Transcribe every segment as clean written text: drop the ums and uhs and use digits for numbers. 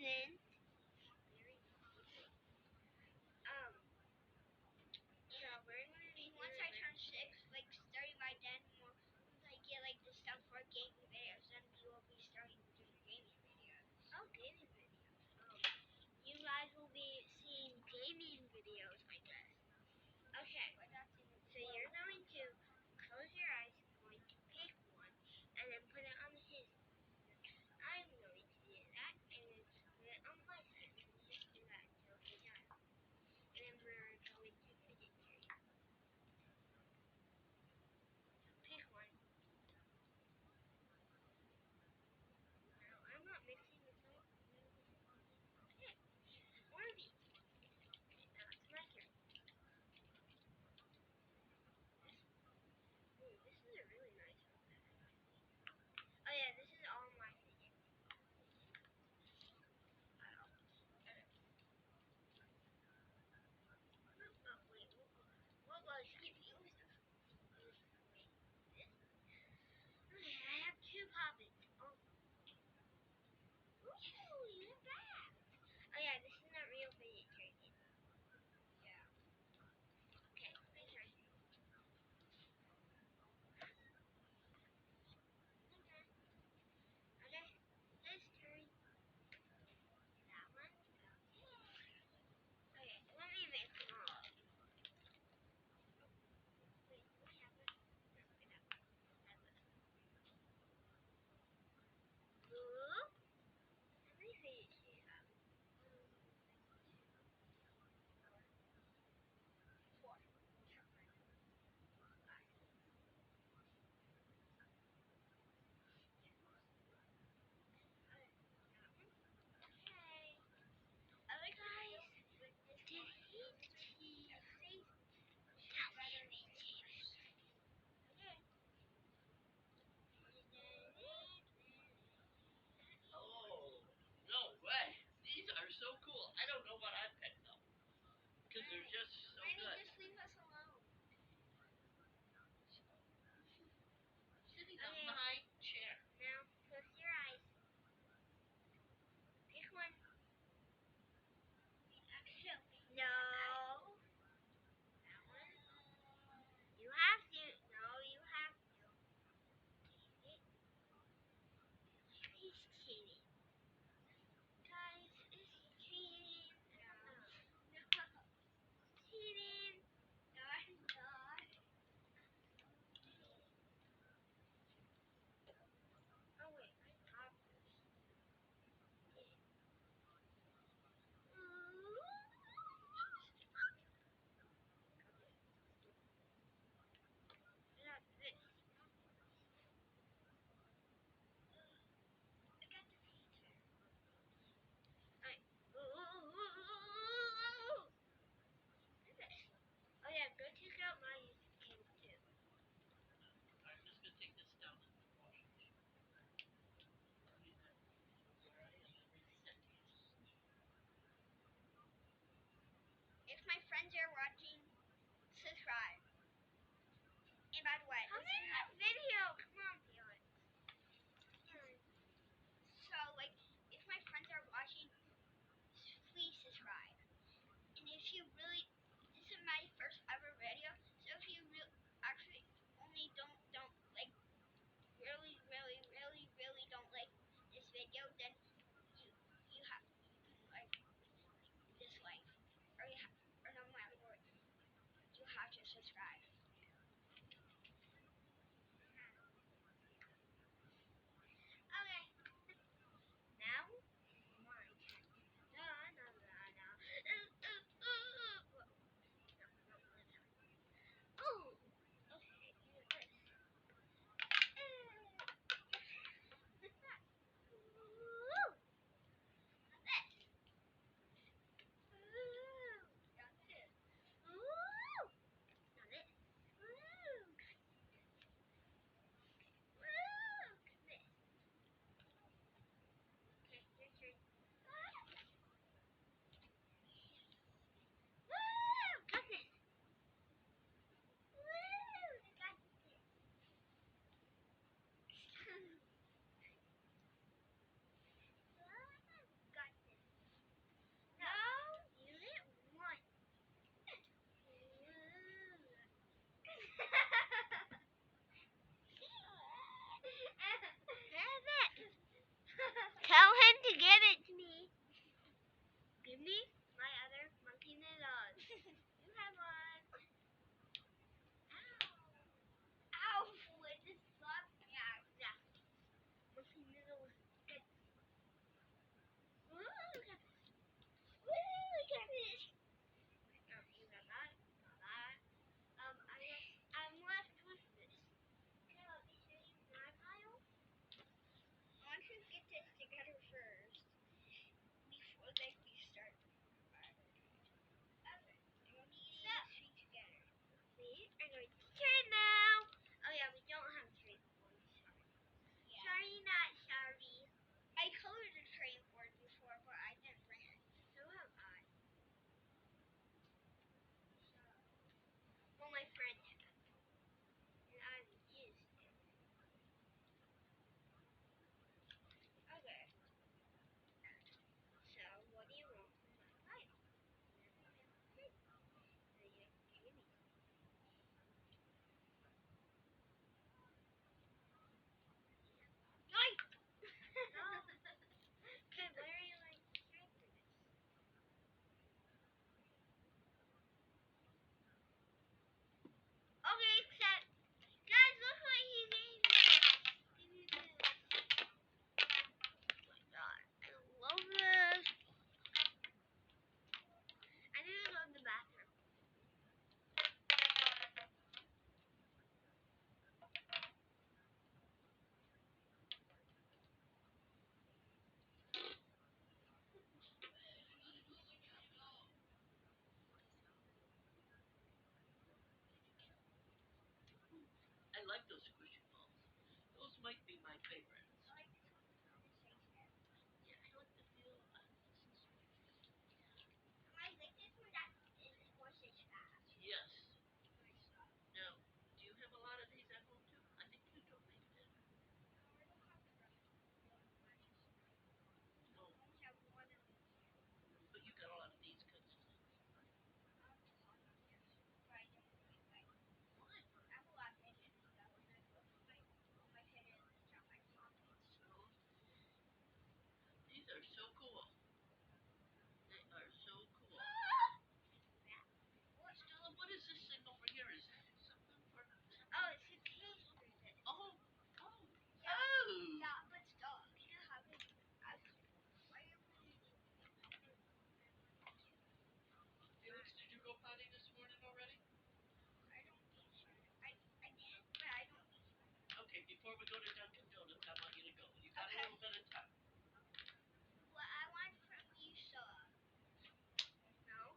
then once I turn 6, like starting by then, once I get like the stuff for gaming videos, then we will be starting doing gaming videos. Oh, gaming videos. Oh. You guys will be seeing gaming videos, I guess. Okay. So you're going to close your eyes, going to pick one, and then put it on his. I'm going to do that, and then put it on my side, and just do that until he's done. And then we're going to fidget here. Pick one. No, I'm not mixing this up. Okay. One of these. Okay, now it's my turn. Ooh, this is a really nice one. Oh yeah, this is all my fidget. Oh, wait, what was confused? Okay, I have 2 poppets. Oh. Ooh, you're back. Oh yeah, this is not real fidget tournament. Yeah. Okay, my turn. Okay, his turn. That one. Okay, let me mix them all up. Wait, do I have one? No, I don't. That's this. Blue. How many fidgets do you have? 4. Okay. Other guys, did he see? Okay. Oh, no way. These are so cool. I don't know what I picked them. Because they're just so Randy, good. just leave us alone. Sitting on my chair. Now, close your eyes. Pick one. No. That one. You have to. No, you have to. He's cheating. Guys, is he cheating? No. Cheating. No, I'm not. Oh wait, I popped this. Not this. I got the pizza. Alright. Oh yeah, go check out my YouTube channel too. I'm just going to take this down in the washing machine. Where I am every second. If my friends are watching, subscribe. And by the way, Come in the video. Come on, Felix. so like, if my friends are watching, please subscribe. And if you really, this is my first ever video, so if you actually only don't like, really don't like this video, then you have, you can like dislike, or no matter what, you have to subscribe. Okay. Now, my turn. No. Ooh. Okay, do this. Ooh. This. Ooh. Got this. Ooh. Now this. before we go to Dunkin' Donuts, I want you to go. You got a Okay. little bit of time. What I want from you, so No.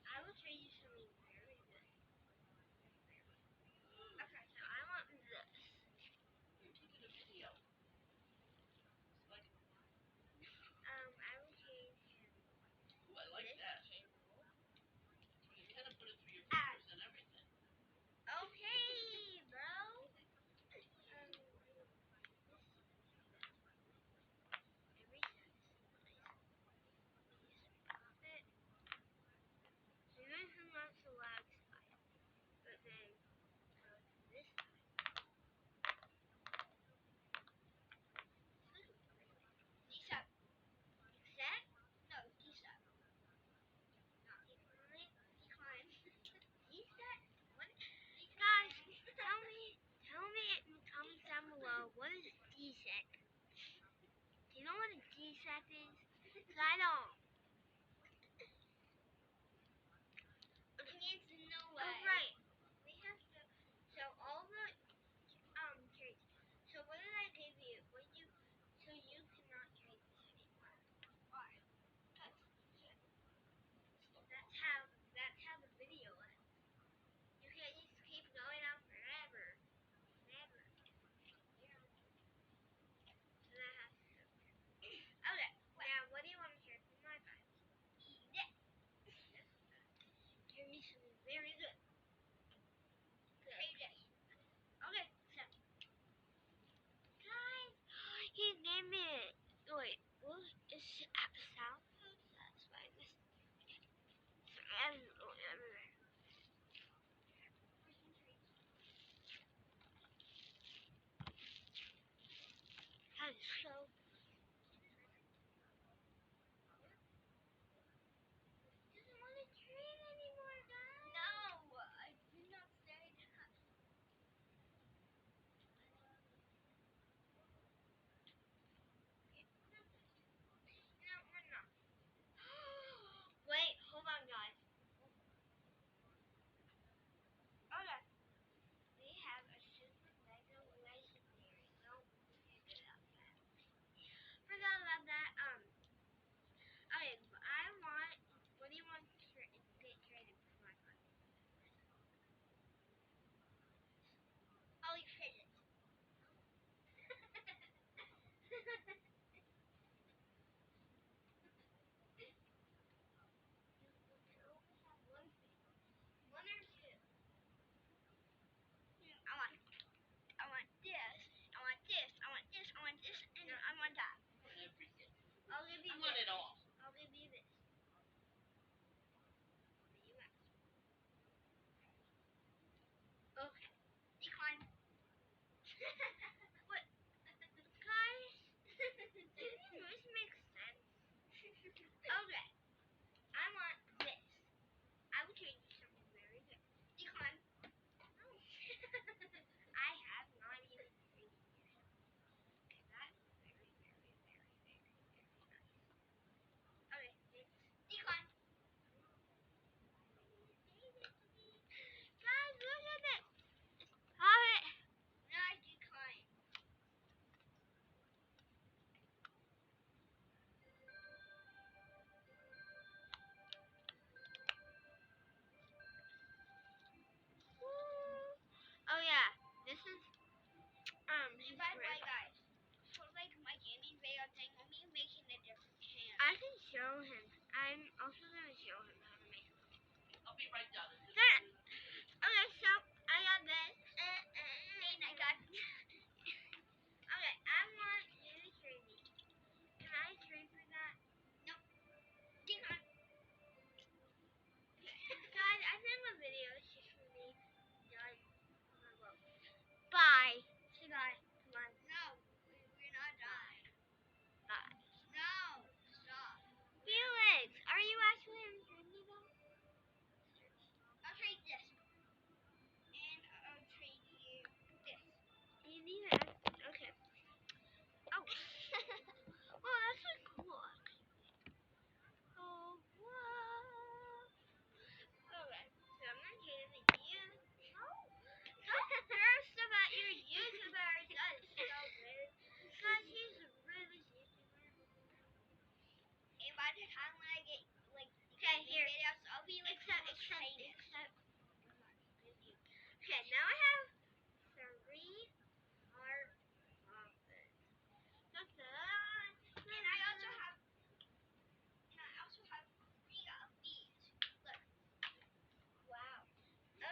I will show you something very good. okay. So I want this. You're taking a video. It's like, I will change him ooh, I like this that. table. You kind of put it through your fingers and everything. Okay, bro. Every time. So this is not the loud side, but then go to this side. D-sub. Set. No, D-sub. Not decline. Decline. Set. What? Guys, tell me in the comments down below, what is DSEC? Do you know what a DSEC is? 'Cause I don't. It means no way. Oh, right. We have to. So all the traits. So what did I give you? What you? So you cannot trade this anymore. Why? That's how the video ends. You can't just keep going on forever. Never. So that has to go. Okay. Now what do you want to hear from my guys? Hear me something very good. KJ. Okay, so guys, he gave me it. Wait, what is south? That's why I missed it. Everywhere. That is so. Doesn't want to train anymore, guys. No, I did not say that. No, we're not. Wait, hold on, guys. Okay. We have a super mega legendary. Nope, forget about that. Forgot about that. Okay, but I want. What do you want to get traded for my phone? I'll eat fidget. One or two? I want this. I want this. I want this. I want this. And I want that. I want everything. I'll give you I want this. it all. I'll give you this. You ask. Okay. Decline. What? Guys, didn't this make sense? Okay. I want this. I will trade you something very good. Decline. No. I have not even traded you something. Okay, that's very, very, very, very, very nice. Okay, thanks. Decline. Guys, look at this. Stop it. No, I decline. Oh yeah, this is his By the way, grandpa. guys, for like my gaming video thing, I'll be making a different channel. I can show him. I'm also gonna show him how to make. I'll be right down. There. Okay, so I got this. And I got. Okay, I want you to trade me. Can I trade for that? Decline. Guys, I think the video is just for me done. Bye. Say bye. Come on. No, we're not done. Bye. No, stop. Felix, are you actually gonna trade me though? Okay, now I have 3 heart muffins. And I also have 3 of these. Look. Wow.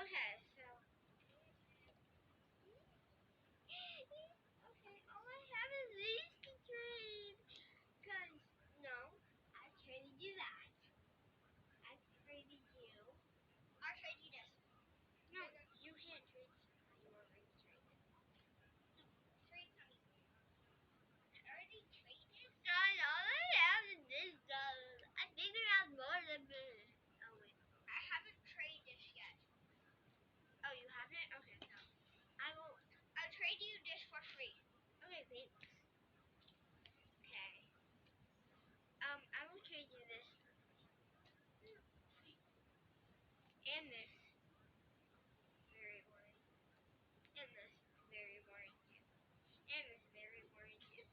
Okay, so. Okay, all I have is these to trade. Because, no, I traded you that. I traded you. I'll trade you this. No, you can't trade something you already traded. Trade something. I already traded. Guys, all I have is this dollars. I think I have more than this. Oh, wait. I haven't traded this yet. Oh, you haven't? Okay, no. I will. I'll trade you this for free. Okay, thanks. Okay. I will trade you this. And this. Very boring. And this. Very boring too. And this. Very boring too.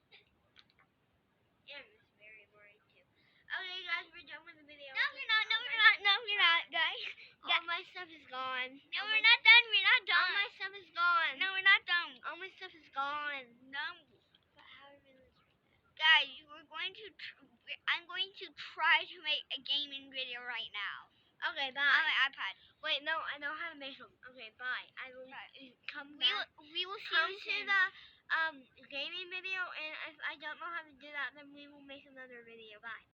And this. Very boring too. Okay, guys, we're done with the video. No, we're not. No, we're not. No, we're not, guys. All my stuff is gone. No, we're not done. We're not All done. my stuff is gone. No, we're not done. All my stuff is gone. No. But how are we gonna do that? Guys, we're going to. I'm going to try to make a gaming video right now Okay, on bye. my iPad. Wait, no, I know how to make them. Okay, bye. I will come We back. will see Come you to soon. the gaming video, and if I don't know how to do that, then we will make another video. Bye.